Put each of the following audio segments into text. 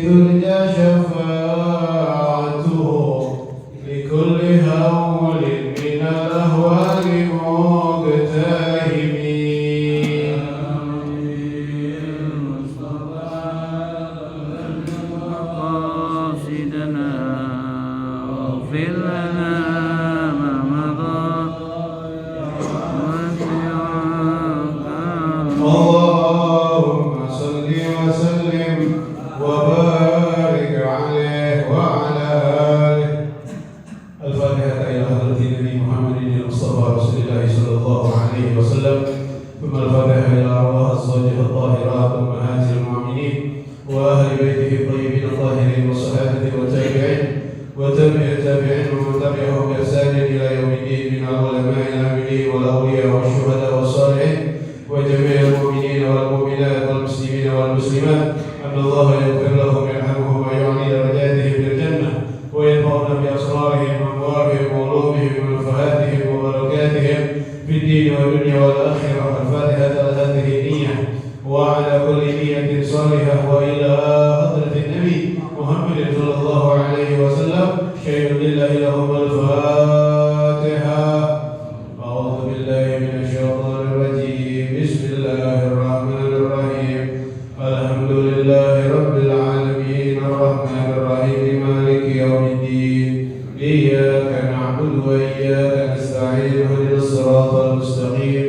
ترجى شفاعته لكل هول من الأهوال مقتحم قاصدنا واغفر لنا ما مضى اللهم صل وسلم وبارك عليه وعلى آله. الفاتحة إلى حضرة النبي محمد المصطفى رسول الله صلى الله عليه وسلم، ثم الفاتحة إلى أرواح الزوجة الطاهرات أمهات المؤمنين وأهل بيته الطيبين الطاهرين والصحابة والتابعين وتابع التابعين ومن تبعهم بإحسان إلى يوم الدين من العلماء العاملين والأولياء والشهداء والصالحين وجميع المؤمنين والمؤمنات والمسلمين والمسلمات أن الله يغفر لهم ويرحمهم ويعلي درجاتهم في الجنة وينفعنا بأسرارهم وأنوارهم وعلومهم ومنفعاتهم وبركاتهم في الدين والدنيا والآخرة. الفاتحة على هذه النية وعلى كل نية صالحة وإلى حضرة النبي محمد صلى الله عليه وسلم. شيء لله لهم الفاتحة. أعوذ بالله من الشيطان الرجيم. بسم الله الرحمن الرحيم. الحمد لله رب العالمين الرحمن الرحيم مالك يوم الدين. إياك نعبد وإياك نستعين. اهدنا الصراط المستقيم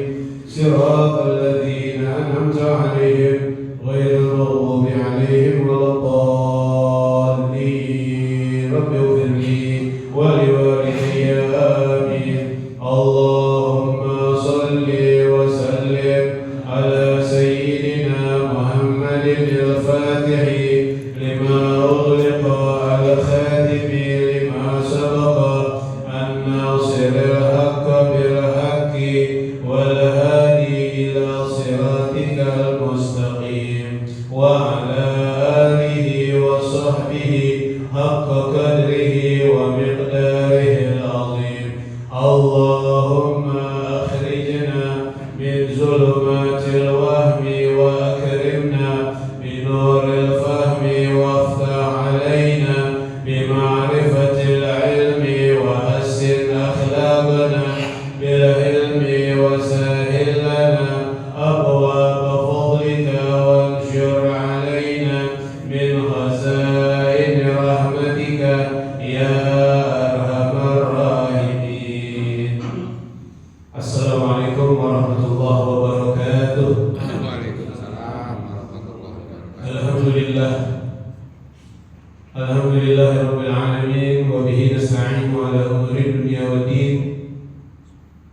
صراط الذين أنعمت عليهم غير المغضوب عليهم ولا الضالين. رب اغفر لي ولوالدي آمين. اللهم صل وسلم على سيدنا محمد الفاتح لما أغلق الخاتم لما سبق الناصر الحق بالحق والهادي إلى صراطك المستقيم وعلى آله وصحبه حق قدره ومقداره العظيم. اللهم أخرجنا من ظلمات الوهم وأكرمنا بنور الفهم وافتح علينا بمعرفة العلم وحسن أخلاقنا بالعلم وسهل لنا أبواب فضلك وانشر علينا من خزائن رحمتك يا أرحم الراحمين. Assalamualaikum warahmatullahi wabarakatuh. Waalaikumsalam warahmatullahi wabarakatuh. Alhamdulillah. Alhamdulillah rabbil alamin wa bihi nasta'inu ala umuri dunya waddin.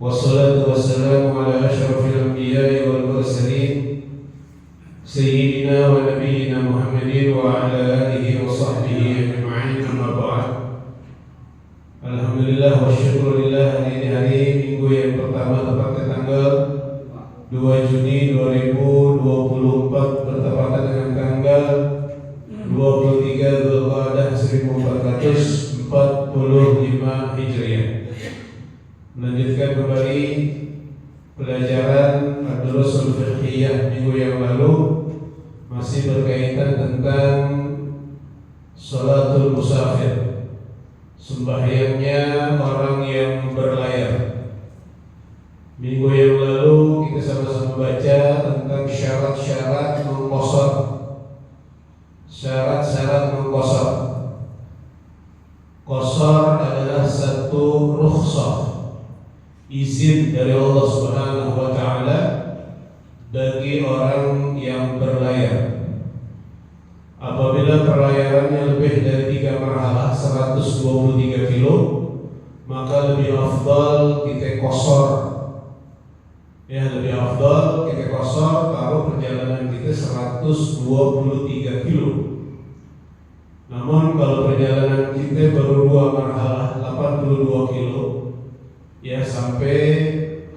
Wassalatu wassalamu ala asyrafil anbiya'i wal mursalin sayyidina wa nabiyyina Muhammadin wa ala alihi wa sahbihi ajma'in. Amma ba'd. Alhamdulillah wa syukurillah, hari Minggu yang pertama tepatnya tanggal 2 Juni 2024 bertepatan dengan tanggal 23 Dzulqa'dah 1445 Hijriah. Melanjutkan kembali pelajaran Ad-Durusul Fiqhiyah minggu yang lalu, masih berkaitan tentang Sholatul Musafir, sembahyangnya orang yang berlayar. Minggu yang lalu kita sama-sama baca tentang syarat-syarat mengqashar. Syarat-syarat mengqashar. Qashar adalah satu rukhsah, izin dari Allah Subhanahu wa taala bagi orang yang berlayar. Apabila perlayarannya lebih dari 3 marhalah 123 kilo, maka lebih afdal kita qashar. Ya, lebih afdal kita qashar kalau perjalanan kita 123 kilo. Namun kalau perjalanan kita baru 2 marhalah 82 kilo, ya sampai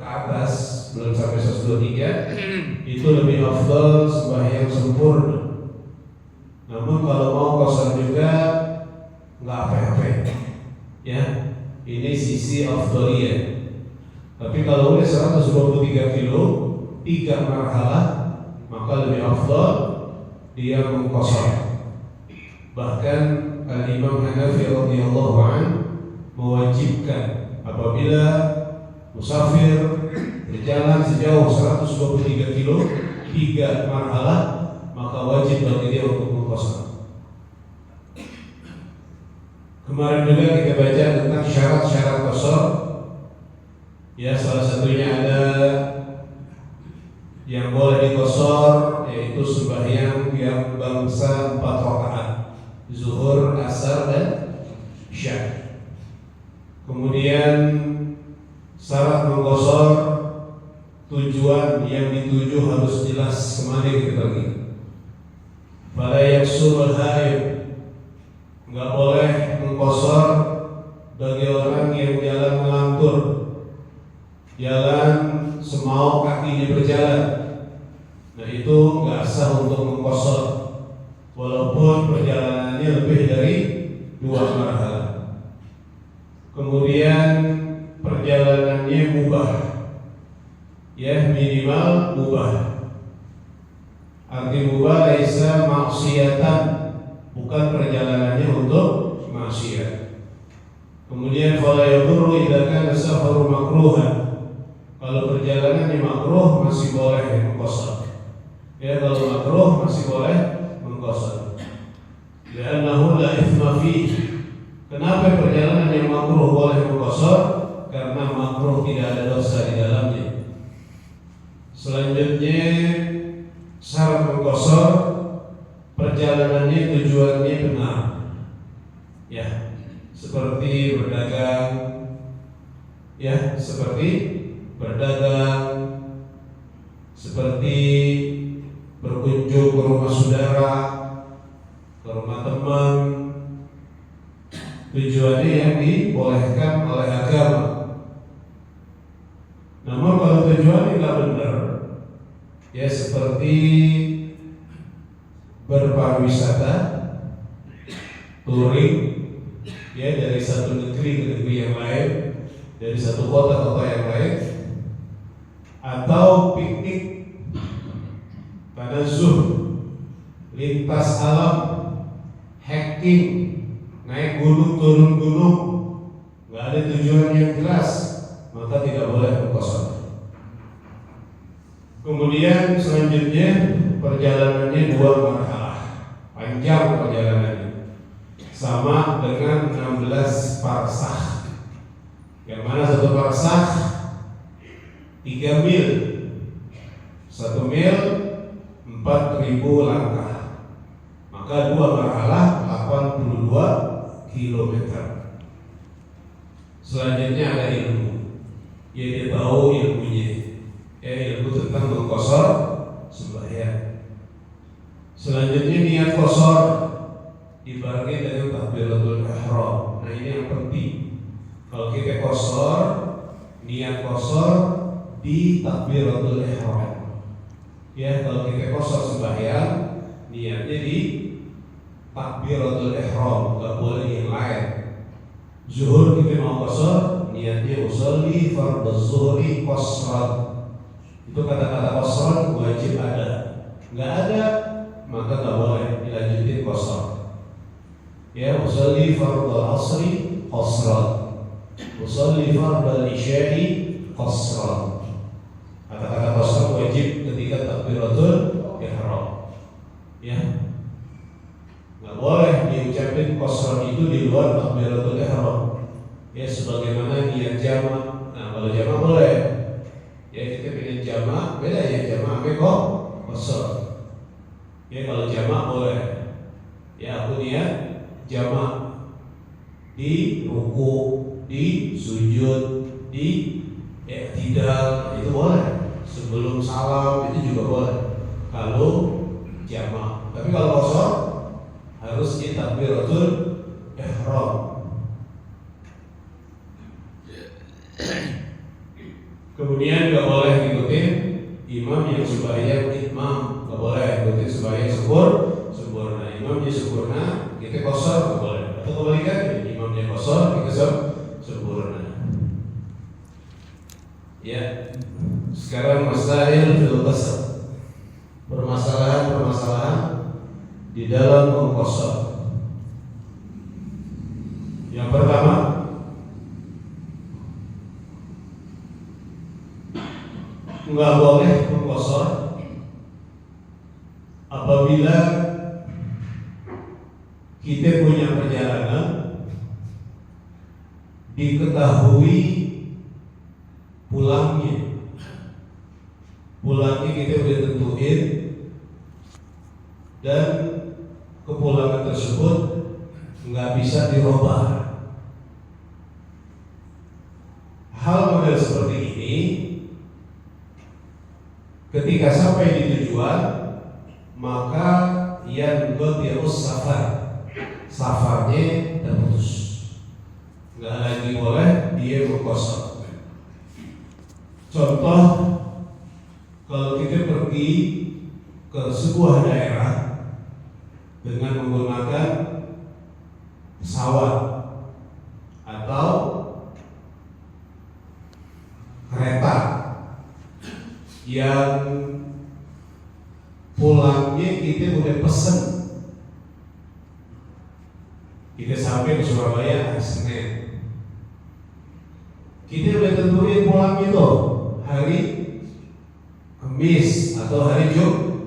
ke atas, belum sampai 123, itu lebih afdal sembahyang sempurna. Namun kalau mau qashar juga nggak apa-apa, ya. Ini sisi afdaliyah. Tapi kalau udah 123 kilo 3 marhalah, maka lebih afdal dia mengqashar. Bahkan Al-Imam Hanafi radhiyallahu anhu mewajibkan apabila musafir berjalan sejauh 123 kilo 3 marhalah, maka wajib bagi dia untuk mengqasar. Kemarin juga kita baca tentang syarat-syarat qasar. Ya, salah satunya ada yang boleh diqasar, yaitu sembahyang yang bangsa 4 rakaat, zuhur, asar, dan isya. Kemudian syarat mengqasar, tujuan yang dituju harus jelas. Kemarin kita bagi. Fala yaksurul haid, enggak boleh mengqasar bagi orang yang jalan melantur, jalan semau kakinya berjalan. Nah, itu enggak sah untuk mengqasar walaupun perjalanannya lebih dari 2 marhalah. Kemudian perjalanannya mubah, ya, minimal mubah. Arti mubah laisa maksiatan, bukan perjalanannya untuk maksiat. Kemudian fala yadurru idza kana safaru makruhan, kalau perjalanan yang makruh masih boleh mengqasar. Ya, kalau makruh masih boleh mengqasar. Li'annahu la itsma fihi. Kenapa perjalanan yang makruh boleh mengqasar? Karena makruh tidak ada dosa di dalamnya. Selanjutnya syarat mengqasar, perjalanannya tujuannya benar. Ya, seperti berdagang, ya, seperti berdagang, seperti berkunjung ke rumah saudara, ke rumah teman. Tujuannya yang dibolehkan oleh agama. Namun kalau tujuannya nggak benar, ya, seperti berpariwisata, touring, ya, dari satu negeri ke negeri yang lain, dari satu kota ke kota yang lain, atau piknik, tanazuh, lintas alam, hiking, naik gunung, turun gunung, nggak ada tujuan yang jelas, maka tidak boleh mengqasar. Kemudian selanjutnya perjalanannya 2 marhalah, panjang perjalanannya, sama dengan 16 parsah. Yang mana 1 parsah 3 mil, 1 mil 4.000 langkah, maka 2 marhalah 82 kilometer. Selanjutnya ada ilmu, yaitu tahu ilmunya, ilmu tentang mengqasar sembahyang. Selanjutnya niat qasar dibarengi dengan takbiratul ihram. Nah, ini yang penting. Kalau kita qasar, niat qasar di takbiratul ihram. Ya, kalau kita qasar sembahyang, niatnya di takbiratul ihram, enggak boleh yang lain. Zuhur kita mau qasar, niatnya usolli fardhu zuhri qasran. Itu kata-kata qasran wajib ada. Enggak ada, maka enggak boleh dilanjutin qasar. Ya, usolli fardhu asri qasran, usolli fardhu isya'i qasran. Kata-kata qasran wajib ketika takbiratul ihram. Ya, nggak boleh diucapin qasran itu di luar takbiratul ihram. Ya, sebagaimana niat jamak. Nah, kalau jamak boleh. Ya, kita pengen jamak, beda ya, jamak kok qasar. Ya, kalau jamak boleh. Ya, aku niat jamak di ruku, di sujud, di i'tidal, itu boleh. Sebelum salam itu juga boleh. Kalau jamak. Tapi kalau qasar harus di takbiratul ihram. Kemudian gak boleh ngikutin imam yang sembahyang itmam, gak boleh ngikutin sembahyang sempurna. Imamnya sempurna, kita qasar gak boleh. Atau kebalikannya, imamnya qasar, kita sempurna. Ya, sekarang masail fil qasar, permasalahan di dalam mengqasar. nggak boleh mengkosor apabila kita punya perjalanan diketahui pulangnya kita udah tentuin dan kepulangan tersebut nggak bisa dirubah. Hal model seperti ini ketika sampai di tujuan maka yang terus safarnya terputus, nggak lagi boleh dia mengkosor. Contoh, kalau kita pergi ke sebuah daerah dengan menggunakan pesawat atau kereta yang pulangnya kita udah pesen, kita sampai ke Surabaya hari Senin, kita udah tentuin pulangnya tuh hari Kamis atau hari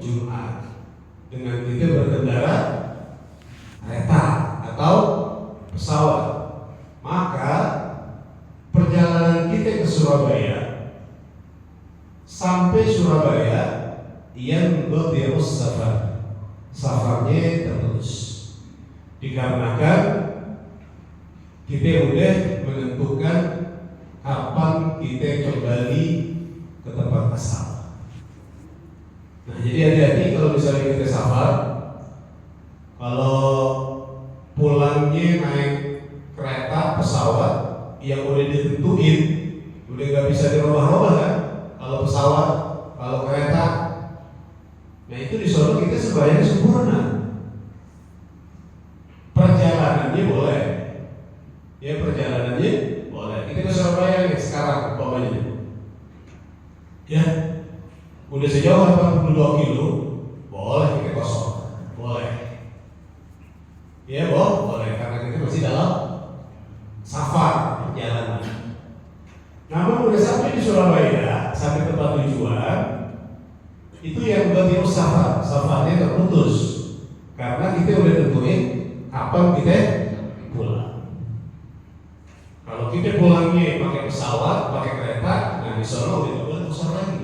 Jumat dengan kita berkendara kereta atau pesawat, maka perjalanan kita ke Surabaya sampai Surabaya yang berterus safarnya terputus dikarenakan kita udah menentukan kapan kita kembali ke tempat asal. Nah, jadi hati-hati kalau misalnya kita safar, kalau pulangnya naik kereta pesawat yang udah ditentuin, udah nggak bisa dirubah-rubah kan? Kalau pesawat, kalau kereta, nah itu di sono kita sebayanya sempurna. Perjalanannya boleh, ya perjalanannya boleh. Kita ke Surabaya nih sekarang, umpamanya, ya udah sejauh 82 kilo, boleh kita kosong, boleh. Ya boleh karena kita masih dalam safar perjalanan. Namun udah sampai di Surabaya, sampai tempat tujuan, itu yang berarti safarnya terputus karena kita udah tentuin kapan kita pulang. Kalau kita pulangnya pakai pesawat, pakai kereta, nah di sana udah nggak boleh kosong lagi.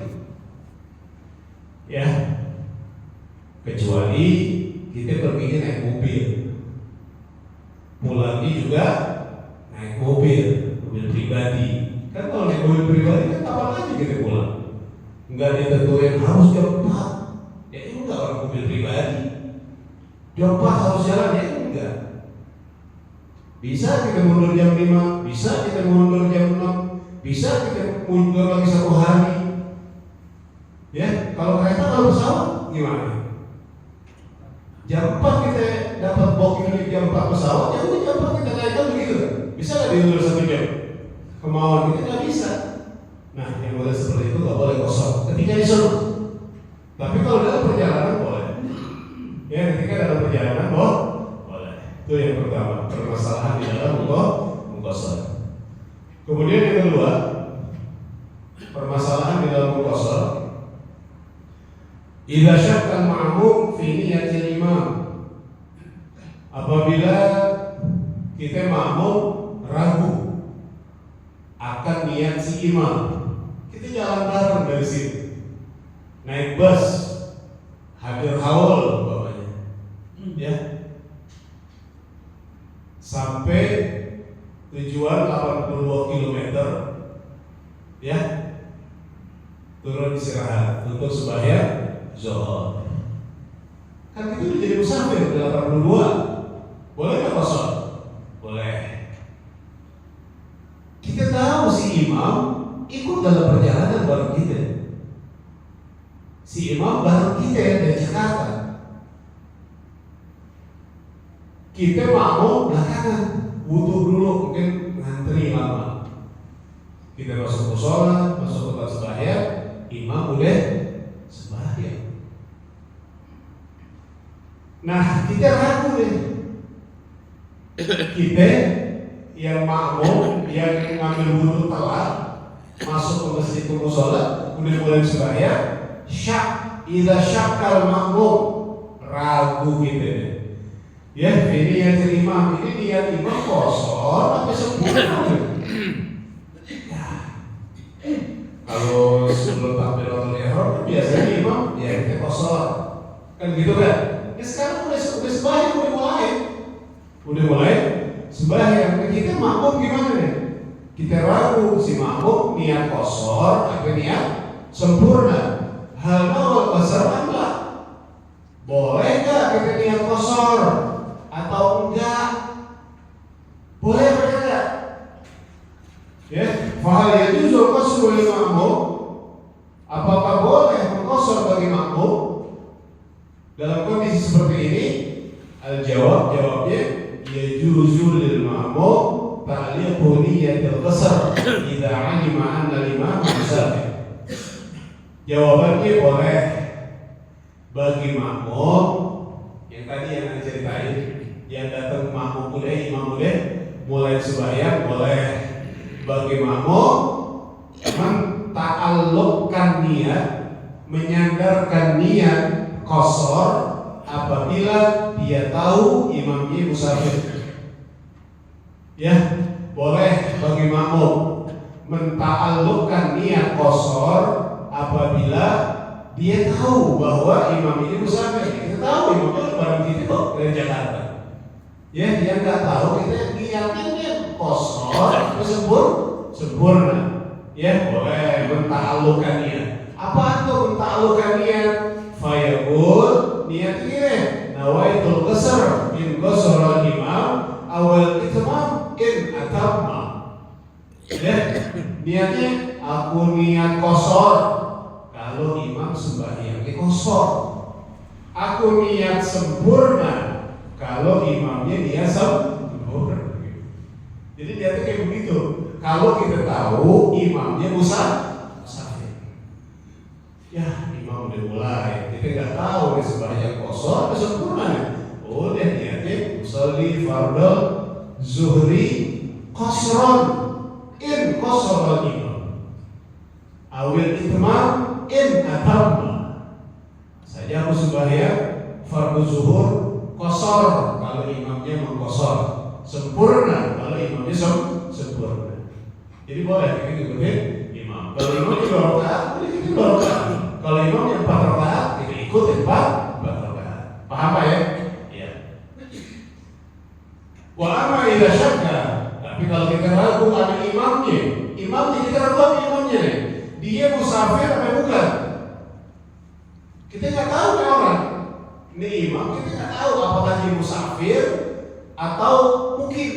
Ya, kecuali kita perginya naik mobil, pulangnya juga naik mobil pribadi. Kan kalau naik mobil pribadi kan kapan aja kita pulang, nggak ditentuin harus jam 4. Ya itu nggak orang mobil pribadi. Jam 4 harus jalan, ya enggak. Bisa kita mundur jam 5, bisa kita mundur jam 6, bisa kita mundur lagi 1 hari. Ya, kalau kereta kalau pesawat gimana? Jam 4 kita dapat booking di jam 4 pesawat, ya udah jam 4 kita naik kan begitu. Bisa nggak diundur 1 jam? Kemauan kita nggak bisa. Nah, yang boleh seperti itu nggak boleh kosong ketika disuruh. Tapi kalau dalam perjalanan boleh. Ya, ketika dalam perjalanan boleh. Itu yang pertama, permasalahan di dalam mengkosor. Kemudian yang kedua, permasalahan di dalam mengkosor. Idza syakka al-ma'mum fi niyatil imam. Apabila kita makmum ragu akan niat si imam, kita jalan bareng dari sini, naik bus, hadir haul bapaknya, ya, sampai tujuan 82 km, ya, turun istirahat untuk sembahyang zuhur. Kan itu udah jadi musafir 82, boleh nggak kosong? Boleh. Kita tahu si imam ikut dalam perjalanan bareng kita. Si imam bareng kita dari Jakarta. Kita makmum belakangan, butuh dulu mungkin ngantri lama. Kita masuk mushola, masuk tempat sembahyang, imam udah sembahyang. Nah, kita ragu nih. Kita yang makmum yang ngambil wudhu telat masuk ke masjid mushola udah mulai sembahyang, idza syakkal makmum, ragu gitu ya. Ini yang imam, ini niat imam kosor apa sempurna? Ya. Kalau sebelum takbiratul ihram biasanya imam ya kita kosor, kan gitu kan? Ya sekarang udah sembahyang, udah mulai sembahyang. Kita makmum gimana nih? Kita ragu si makmum niat kosor apa niat sempurna. Hal awal kosor enggak? Boleh enggak kita niat kosor atau enggak? Boleh apa enggak? Ya, fahal yajuzu qasru lil makmum? Apakah boleh mengkosor bagi makmum dalam kondisi seperti ini? Jawabnya yajuzu lil makmum ta'liqu niyatil qasr idza 'alima anna al-imam musafir. Jawabannya boleh bagi makmum yang tadi yang Anda ceritain, yang datang makmum udah, imam udah mulai sembahyang, boleh bagi makmum menta'alluqkan niat, menyandarkan niat qasar apabila dia tahu imamnya musafir. Ya, boleh bagi makmum menta'alluqkan niat qasar apabila dia tahu bahwa imam ini musafir. Kita tahu imamnya bareng kita kok dari Jakarta. Ya, dia nggak tahu, kita niatnya qasar tersebut sempurna. Ya, boleh menta'alluqkan niat. Apa itu menta'alluqkan niat? Fayaqul niat ini nawaitul qasr in qasara imam awal itmam in atamma. Ya, niatnya aku niat qasar kalau imam sembahyangnya qasar. Aku niat sempurna kalau imamnya niat sempurna. Jadi niatnya kayak begitu. Kalau kita tahu imamnya musafir. Ya, imam udah mulai. Kita nggak tahu dia sembahyang qasar atau sempurna. Oh, dia niatnya usolli fardhu zuhri qasran in qasara imam awil itmam in atamma. Saja aku sembahyang fardhu zuhur qasar kalau imamnya mengqasar, sempurna kalau imamnya sempurna. Jadi boleh kita ikutin imam. Kalau imam 2 rakaat, kita ikutin 2 rakaat. Kalau imam yang 4 rakaat, kita ikutin 4 rakaat. Paham Pak ya? Iya. Wa amma idza syakka, tapi kalau kita ragu ada imamnya kita ragu ada imamnya nih. Dia musafir apa bukan? Kita nggak tahu nih orang. Ini imam kita nggak tahu apakah dia musafir atau mukim.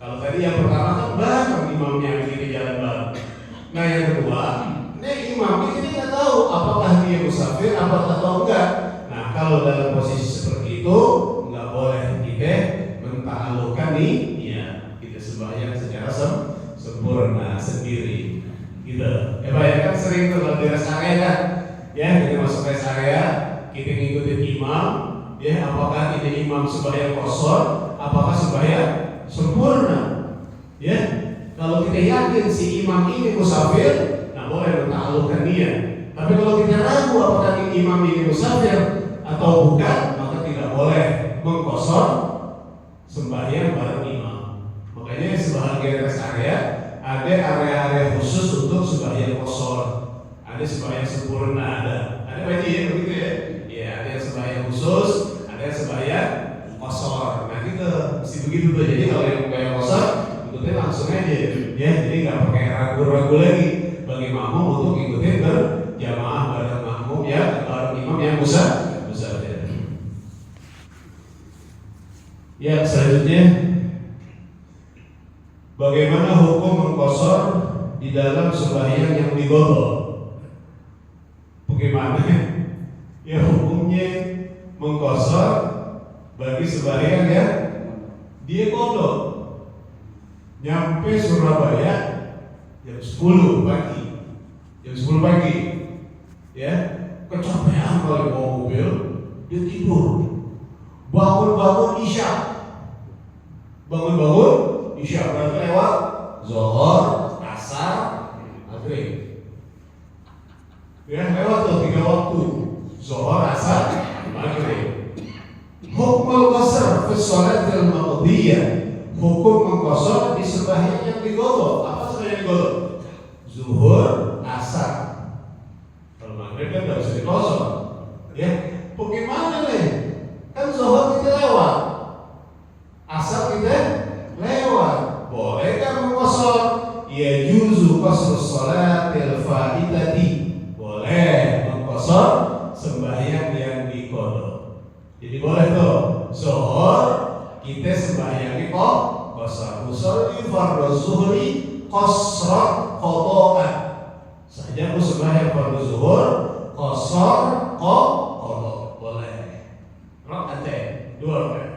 Kalau tadi yang pertama kan bareng imamnya di jalan bareng. Nah yang kedua, ini imamnya kita nggak tahu apakah dia musafir atau enggak. Nah kalau dalam posisi seperti itu nggak boleh kita menta'alluqkan ya kita sembahyang secara sempurna sendiri. Gitu. Ya Pak ya, kan sering tuh di rest area kan. Ya kita masuk rest area, kita ngikutin imam. Ya apakah ini imam sembahyang qasar, apakah sembahyang sempurna. Ya, kalau kita yakin si imam ini musafir, nah boleh menta'alluqkan dia. Tapi kalau kita ragu apakah imam ini musafir atau bukan, maka tidak boleh mengqasar sembahyang bareng imam. Makanya sebagian rest area ada area-area khusus untuk sembahyang qasar. Ada sembahyang sempurna, ada bagi ya begitu ya. Ya, ada yang sembahyang khusus, ada yang sembahyang qasar. Nah kita mesti begitu tuh. Jadi kalau yang sembahyang qasar, ikutnya langsung aja. Ya, jadi nggak pakai ragu-ragu lagi. Bagi makmum untuk ikutin berjamaah bareng makmum ya, bareng imam yang musafir. Ya, selanjutnya bagaimana hukum mengqasar di dalam sembahyang yang digodol? Bagaimana? Ya hukumnya mengqasar bagi sembahyang yang dia godol. Nyampe Surabaya jam 10 pagi. Jam 10 pagi. Ya, kecapean kali bawa mobil, dia tidur. Bangun-bangun Isya. Bangun-bangun Isya berarti lewat Zuhur, Asar, Maghrib. fi sholatil maqdiyah, hukum mengqasar di sembahyang yang diqadha. Apa sembahyang diqadha? Zuhur, asar. Kalau maghrib kan nggak bisa diqasar. Ya, bagaimana nih? Kan zuhur kita lewat, asar kita lewat. Bolehkah mengqasar? Ya juzu qasr sholatil faitati. Boleh mengqasar sembahyang yang diqadha. Jadi boleh tuh, zuhur kita sembahyang di qasar. Usolli fardhu zuhri qasran qada'an. Saja aku sembahyang fardhu zuhur qasar qada. Boleh. Rakaat 2 rakaat.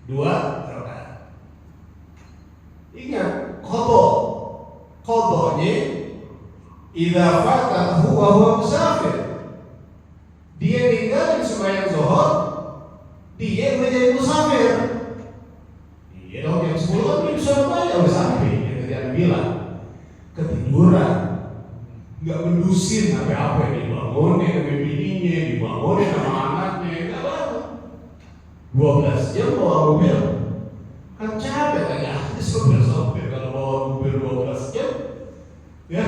2 rakaat. Ingat, qadanya idza fatahu wa huwa musafir. Dia tinggal di sembahyang zuhur, dia menjadi musafir. Iya dong, jam 10 kan dia bisa bayar, udah sampai. Yang tadi Anda bilang ketiduran, nggak mendusin apa-apa, dibangunin sama bininya, dibangunin sama anaknya, nggak apa-apa. 12 jam bawa mobil, kan capek aja. Sopir kalau bawa mobil 12 jam, ya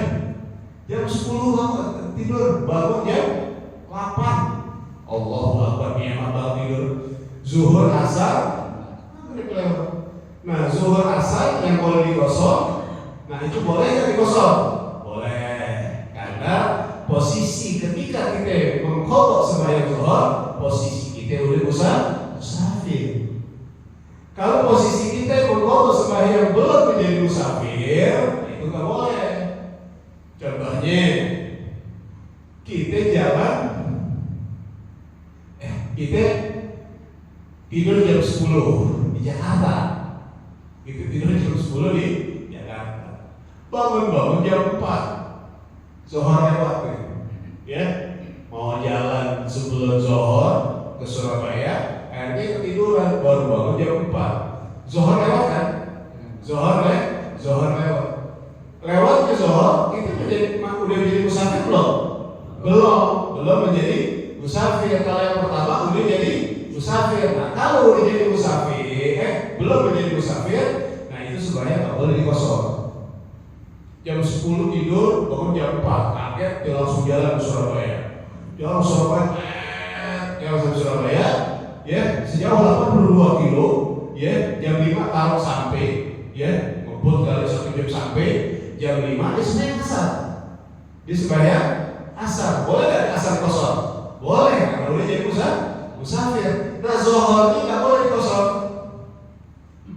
jam 10 banget tidur, bangun jam 8. Allahu Akbar, nikmat banget tidur. Zuhur, asar, nah zuhur asar yang boleh digosok, nah itu boleh nggak digosok? Boleh, karena posisi ketika kita mengqadha sembahyang zuhur, posisi kita udah musafir. Kalau posisi kita mengqadha sembahyang belum menjadi musafir, itu nggak boleh. Contohnya, kita jalan, kita tidur jam 10 di Jakarta. Kita tidur jam 10 di Jakarta. Bangun jam 4. Zuhur lewat nih. Ya, mau jalan sebelum zuhur ke Surabaya, akhirnya ketiduran, baru bangun jam 4. Zuhur lewat kan? Zuhur lewat. Lewat ke zuhur, kita udah menjadi musafir belum? Belum menjadi musafir. Kalau yang pertama udah jadi musafir. Nah, kalau udah jadi musafir, belum menjadi musafir, nah itu sembahyang nggak boleh digosok. Jam 10 tidur, bangun jam 4, kaget, dia langsung jalan ke Surabaya. Jalan ke Surabaya, ya sejauh 82 kilo, ya jam 5 taruh sampai, ya ngebut kali 1 jam sampai, jam 5 dia sembahyang asar. Dia sembahyang asar, boleh nggak asar kosong? Boleh, karena udah jadi musafir. Nah, zuhur ini nggak boleh dikosong.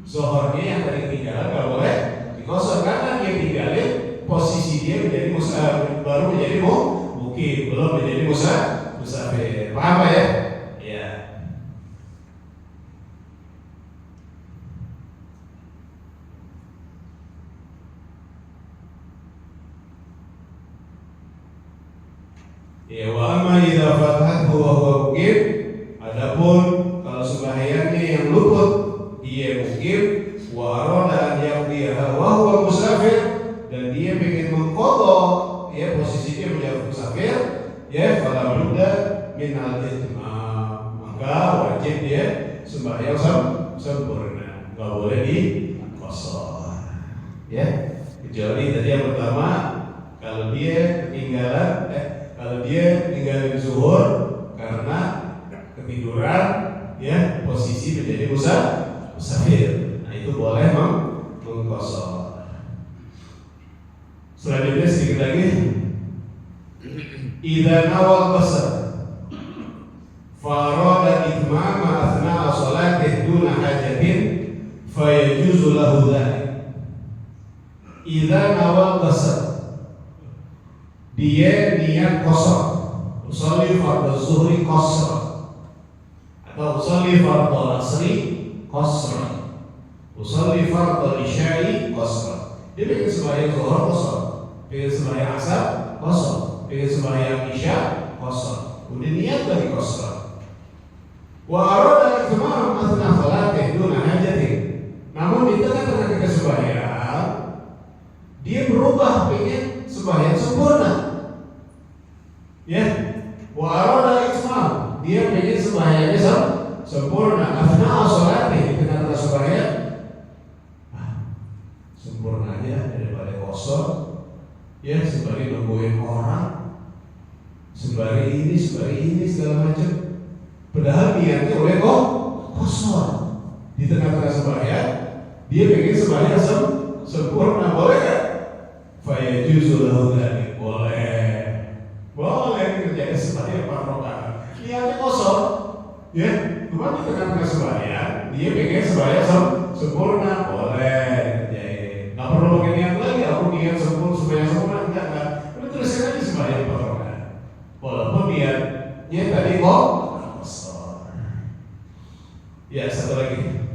Zuhurnya yang tadi ketinggalan nggak boleh dikosong, karena dia tinggalin posisi dia menjadi baru menjadi mukim, belum menjadi musafir. Paham ya? Iya. Ya, wa amma idza fatahu wa huwa muqim. Adapun kalau sembahyangnya yang luput, dia muqim, wa arada an yaqdiha wa huwa musafir, dan dia ingin mengqadha, ya posisi dia menjadi musafir, ya fala budda min al-itmam, maka wajib dia sembahyang sempurna, enggak boleh dikosor. Ya, kecuali tadi yang pertama, kalau dia tinggalin zuhur karena ketiduran, ya posisi menjadi musafir, nah itu boleh mengqasar. Selanjutnya sedikit lagi, idza nawal qasar farada itmama athna'a salatih duna hajatin fayajuzu lahu dhalik. Idza nawal qasar, dia niat qasar, usolli fardhu zuhri qasra, atau usolli fardhu asri qasra, usolli fardhu isya'i qasra. Dia ingin sembahyang zuhur qasar, ingin sembahyang asar qasar, ingin sembahyang isya qasar, udah niat dari qasar. Wa arada itmam athna salatih duna hajatin, namun di tengah-tengah ketika sembahyang dia berubah, pengen sembahyang sempurna. Ya, wa arada itmam, dia pengen sembahyangnya sempurna. Athna nungguin orang, sembari ini segala macam. Padahal niatnya oleh kosong. Di tengah-tengah sembahyang, dia pengen sembahyang sempurna, boleh kan? Fayajuzu lahu dzalik, boleh kerjain sembahyang 4 rakaat. Niatnya kosong, ya. Cuma di tengah-tengah sembahyang, dia pengen sembahyang sempurna, boleh kerjain. Nggak perlu pakai niat lagi, aku niat sembahyang sempurna, enggak. Udah terusin aja sembahyang 4 rakaat. Walaupun niatnya tadi kosong. Ya, satu lagi.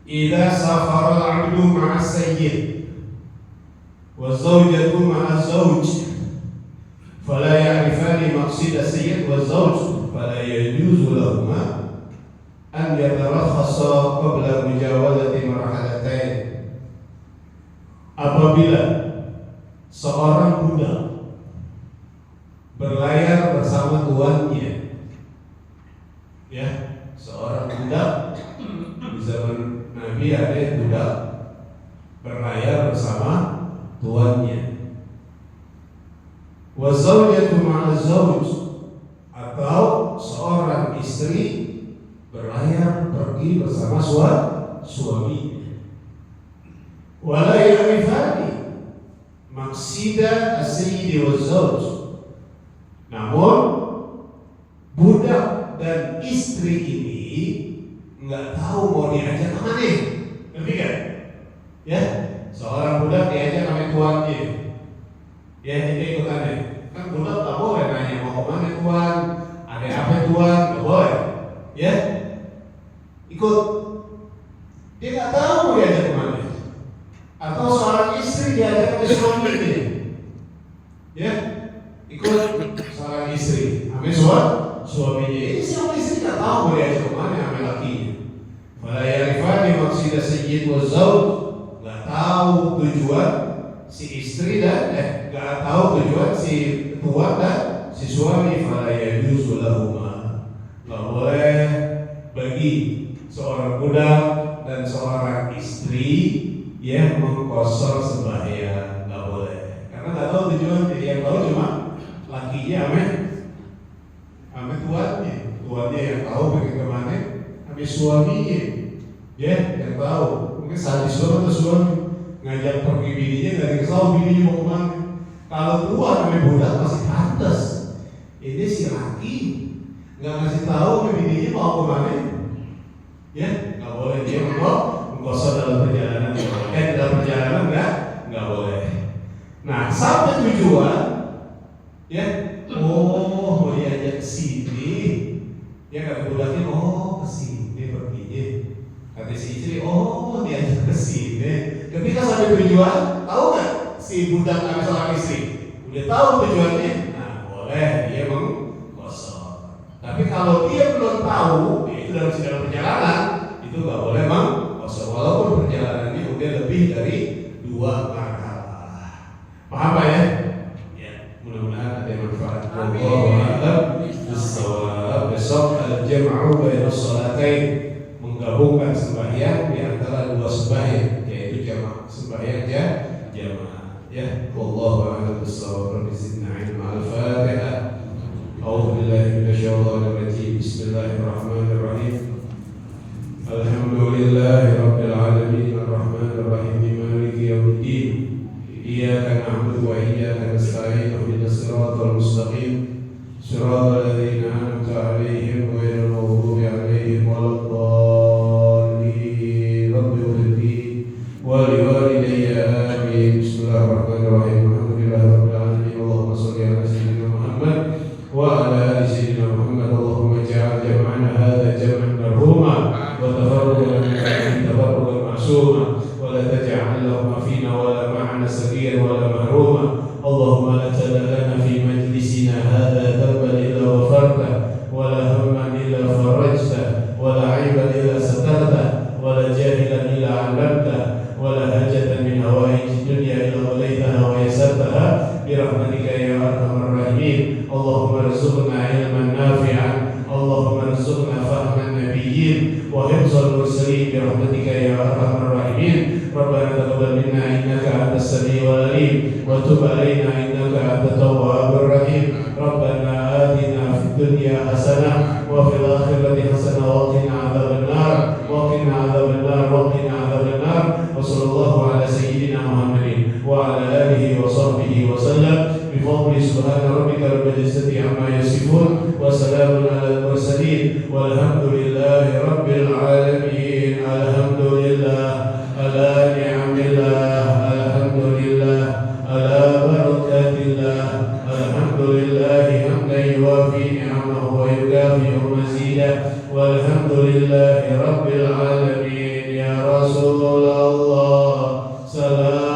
Idza safara al-'abdu ma'a sayyid wa zawjatu ma'a zawj fala ya'rifani maqsid as-sayyid wa zawj fala yajuzu lahumā an yatarakhasa qabla mujawazati marhalatain. Apabila seorang budak berlayar bersama tuannya, ya, seorang budak di zaman Nabi ada budak berlayar bersama tuannya. Wa zawjatu ma'a zawj, atau seorang istri berlayar pergi bersama suami. Wa la ya'rifani maqsida as-sayyid wa zawj. Namun budak dan istri ini nggak tahu mau diajak kemana, ngerti kan? Ya, seorang budak diajak sama tuannya, ya ini ikutannya. Kan budak nggak boleh nanya mau kemana tuan, ada apa tuan, nggak boleh, ya ikut. Dia nggak tahu mau diajak kemana. Atau seorang istri diajak sama suaminya, ya ikut seorang istri, sama suaminya. Ini siapa istri nggak tahu mau diajak kemana sama lakinya. Fala yarifani maqsida sayyid wa zawj, nggak tahu tujuan si istri dan nggak tahu tujuan si tuan dan si suami. Fala yajuzu lahumā, nggak boleh bagi seorang budak dan seorang istri yang mengkosor sembahyang, nggak boleh, karena nggak tahu tujuan. Yang tahu cuma lakinya ame tuannya yang tahu pergi kemana, ame suaminya, ya yang tahu. Mungkin sadis banget suami ngajak pergi bininya, nggak dikasih tahu bininya mau kemana. Kalau tuan ame budak masih pantas, ini si laki nggak ngasih tahu ame bininya mau kemana, ya nggak boleh. Dia mengkosor dalam perjalanan, dalam perjalanan nggak boleh. Nah, sampai tujuan, ya, mau diajak ke sini, ya kata budaknya, ke sini perginya. Kata si istri, diajak ke sini. Ketika sampai tujuan, tahu nggak si budak sama seorang istri? Udah tahu tujuannya, nah boleh dia mengkosor. Tapi kalau dia belum tahu, itu dalam perjalanan, itu nggak boleh mengkosor. Walaupun perjalanannya udah lebih dari 2 marhalah. Paham Pak ya? Ya, mudah-mudahan ada manfaat. Wallahu a'lam bishawab. Besok al-jam'u baina as-salatain, menggabungkan sembahyang di antara 2 sembahyang, yaitu jamaah, sembahyang jamaah. Ya, wallahu a'lam bishawab. Rabbi zidna ilma. Al-Fatihah. A'udzu billahi minasyaitonir rajim. Bismillahirrahmanirrahim. Alhamdulillahi rabbil alamin, arrahmanir rahim, maliki yaumiddin. Iyyaka na'budu wa iyyaka nasta'in, ihdinas siratal mustaqim, siratal ladzina an'amta 'alaihim ghairil maghdubi 'alaihim waladdallin. Rabbi ighfirli wa liwalidayya amin. Bismillahirrahmanirrahim. Alhamdulillahi rabbil alamin. Allahumma shalli 'ala sayyidina Muhammad wa 'ala ali sayyidina Muhammad. Allahumma ij'al jam'ana hadza jam'an marhuma wa tafarruqana min ba'dihi tafarruqan ma'suma wa la taj'al lahum fina wa la ma'ana saghira wa la mahruma. Allahumma la tada lana fi majlisina hadha dhanban illa ghafarta wa la hamman illa farajta wa la 'ayban illa satarta wa la jahilan illa 'allamta wa la hajatan min hawaij dunya illa qadaitaha wa yassartaha bi rahmatika ya arhamar rahimin. Allahumma arzuqna ilman nafi'an, Allahumma arzuqna fahman النبيين وحفظ المرسلين برحمتك يا أرحم الراحمين. ربنا تقبل منا إنك أنت السميع العليم وتب علينا إنك أنت التواب الرحيم. ربنا آتنا في الدنيا حسنة وفي الآخرة حسنة وقنا عذاب النار وقنا عذاب النار وقنا عذاب النار. وصلى الله على سيدنا محمد وعلى آله وصحبه وسلم بفضل سبحان ربك رب العزة عما يصفون وسلام على المرسلين والحمد لله رب العالمين. الحمد لله على نعم الله، الحمد لله على بركات الله، الحمد لله حمدا يوافي نعمه ويكافئ مزيدا. والحمد لله رب العالمين. يا رسول الله سلام